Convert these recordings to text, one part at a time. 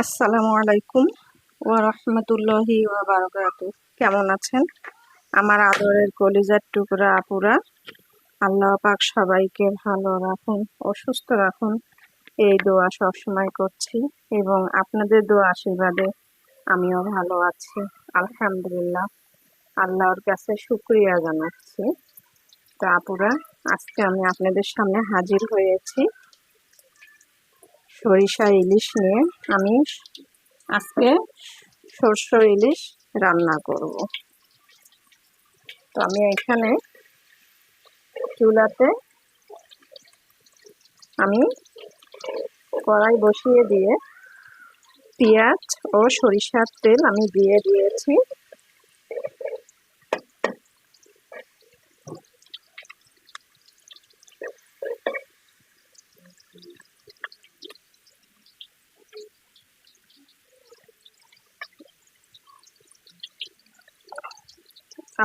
আসসালামু আলাইকুম ওয়া রাহমাতুল্লাহি ওয়া বারাকাতুহু। কেমন আছেন আমার আদরের কলিজার টুকরা আপুরা? আল্লাহ পাক সবাইকে ভালো রাখুন ও সুস্থ রাখুন, এই দোয়া সবসময় করছি এবং আপনাদের দোয়া আশীর্বাদে আমিও ভালো আছি আলহামদুলিল্লাহ। আল্লাহর কাছে শুকরিয়া জানাচ্ছি। তো আপুরা, আজকে আমি আপনাদের সামনে হাজির হয়েছি সরিষা ইলিশ নিয়ে। আমি আজকে সরষে ইলিশ রান্না করব। তো আমি এখানে চুলাতে আমি কড়াই বসিয়ে দিয়ে পেঁয়াজ ও সরিষার তেল আমি দিয়ে দিয়েছি।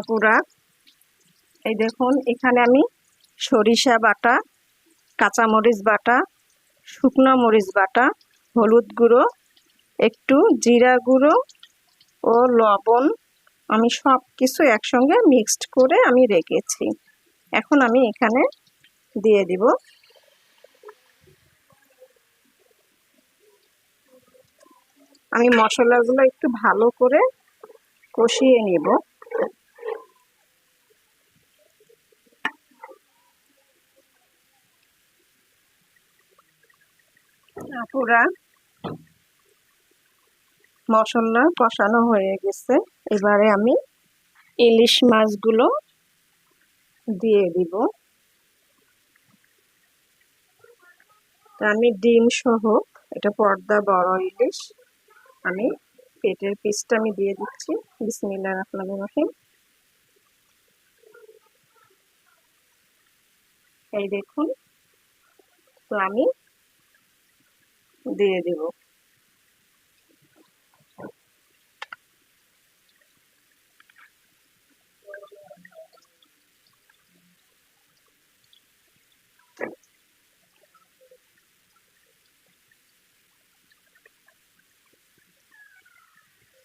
আপুরা, এই দেখুন, এখানে আমি সরিষা বাটা, কাঁচামরিচ বাটা, শুকনো মরিচ বাটা, হলুদ গুঁড়ো, একটু জিরা গুঁড়ো ও লবণ আমি সব কিছু একসঙ্গে মিক্সড করে আমি রেখেছি। এখন আমি এখানে দিয়ে দিব। আমি মশলাগুলো একটু ভালো করে কষিয়ে নিব। পুরা মশলা কষানো হয়ে গেছে, এবারে আমি ইলিশ মাছগুলো দিয়ে দিব। আমি ডিম সহ, এটা পর্দা বড় ইলিশ, আমি পেটের পিসটা আমি দিয়ে দিচ্ছি। বিসমিল্লাহির রহমানির রহিম। এই দেখুন, তো আমি দিয়ে দিব।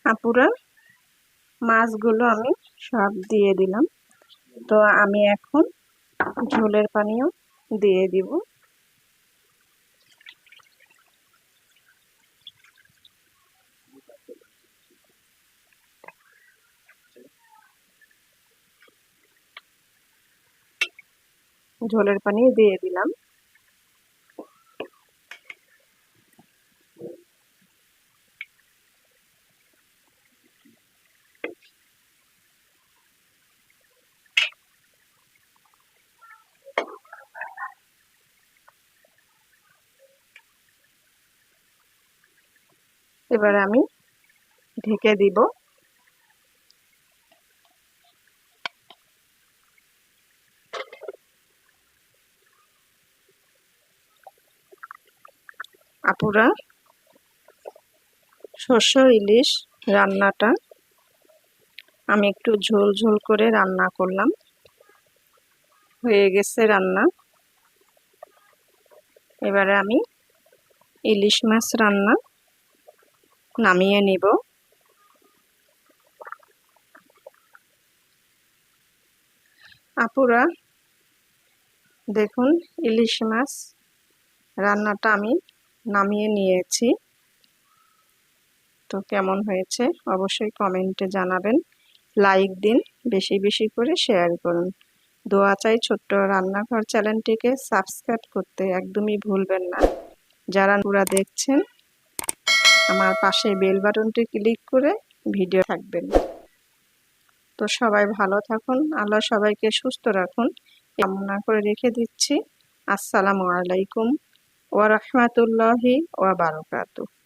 আপুরা, মাছগুলো আমি সব দিয়ে দিলাম। তো আমি এখন ঝোলের পানিও দিয়ে দিব। ঝোলের পানি দিয়ে দিলাম। এবার আমি ঢেকে দিব। আপুরা, সরষে ইলিশ রান্নাটা আমি একটু ঝোল ঝোল করে রান্না করলাম। হয়ে গেছে রান্না। এবারে আমি ইলিশ মাছ রান্না নামিয়ে নিব। আপুরা দেখুন, ইলিশ মাছ রান্নাটা আমি নামিয়ে নিয়েছি। তো কেমন হয়েছে অবশ্যই কমেন্টে জানাবেন। লাইক দিন, বেশি বেশি করে শেয়ার করুন। দোয়া চাই ছোট্ট রান্নাঘর চ্যানেলটিকে সাবস্ক্রাইব করতে একদমই ভুলবেন না। যারা পুরা দেখছেন, আমার পাশে বেল বাটনটি ক্লিক করে ভিডিও থাকবেন। তো সবাই ভালো থাকুন, আল্লাহ সবাইকে সুস্থ রাখুন কামনা করে রেখে দিচ্ছি। আসসালামু আলাইকুম ওয়া রাহমাতুল্লাহি ওয়া বারাকাতুহু।